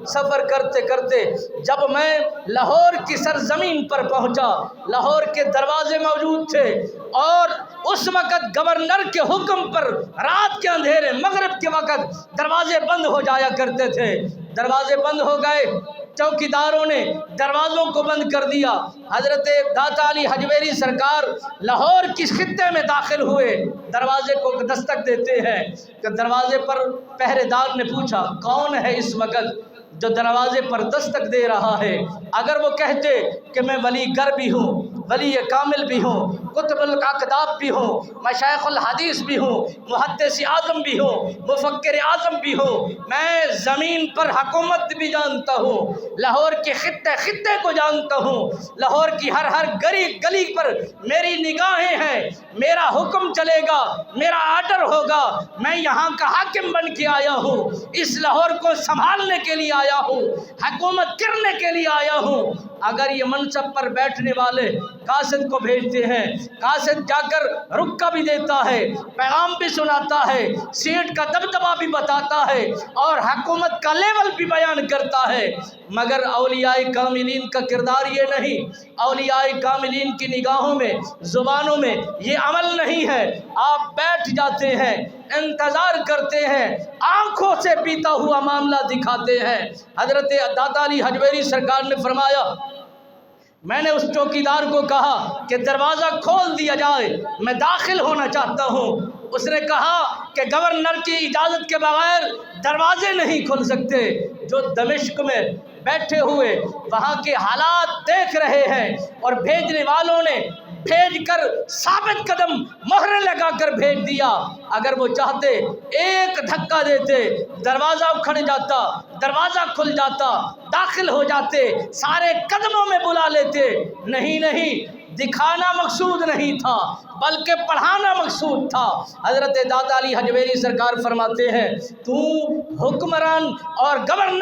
سفر کرتے کرتے جب میں لاہور کی سرزمین پر پہنچا، لاہور کے دروازے موجود تھے اور اس وقت گورنر کے حکم پر رات کے اندھیرے مغرب کے وقت دروازے بند ہو جایا کرتے تھے۔ دروازے بند ہو گئے، چوکیداروں نے دروازوں کو بند کر دیا۔ حضرت داتا علی حجویری سرکار لاہور کی خطے میں داخل ہوئے، دروازے کو دستک دیتے ہیں کہ دروازے پر پہرے دار نے پوچھا کون ہے اس وقت جو دروازے پر دستک دے رہا ہے؟ اگر وہ کہتے کہ میں ولی گر بھی ہوں، ولی کامل بھی ہوں، قطب الاقداب بھی ہوں، مشائخ الحدیث بھی ہوں، محدث اعظم بھی ہوں، مفکر اعظم بھی ہوں، میں زمین پر حکومت بھی جانتا ہوں، لاہور کے خطے خطے کو جانتا ہوں، لاہور کی ہر گلی گلی پر میری نگاہیں ہیں، میرا حکم چلے گا، میرا آرڈر ہوگا، میں یہاں کا حاکم بن کے آیا ہوں، اس لاہور کو سنبھالنے کے لیے آیا ہوں، حکومت کرنے کے لیے آیا ہوں۔ اگر یہ منصب پر بیٹھنے والے قاصد کو بھیجتے ہیں، قاصد جا کر رکا بھی دیتا ہے، پیغام بھی سناتا ہے، سیٹ کا دبدبہ بھی بتاتا ہے اور حکومت کا لیول بھی بیان کرتا ہے، مگر اولیاء کاملین کا کردار یہ نہیں۔ اولیاء کاملین کی نگاہوں میں، زبانوں میں یہ عمل نہیں ہے۔ آپ بیٹھ جاتے ہیں، انتظار کرتے ہیں، آنکھوں سے پیتا ہوا معاملہ دکھاتے ہیں۔ حضرت داتا علی حجویری سرکار نے فرمایا، میں نے اس چوکیدار کو کہا کہ دروازہ کھول دیا جائے، میں داخل ہونا چاہتا ہوں۔ اس نے کہا کہ گورنر کی اجازت کے بغیر دروازے نہیں کھل سکتے۔ جو دمشق میں بیٹھے ہوئے وہاں کے حالات دیکھ رہے ہیں اور بھیجنے والوں نے بھیج کر ثابت قدم مہر لگا کر بھیج دیا، اگر وہ چاہتے ایک دھکا دیتے دروازہ کھڑ جاتا، دروازہ کھل جاتا، داخل ہو جاتے، سارے قدموں میں بلا لیتے۔ نہیں، دکھانا مقصود نہیں تھا بلکہ پڑھانا مقصود تھا۔ حضرت داتا علی حجویری سرکار فرماتے ہیں تو حکمران اور گورنر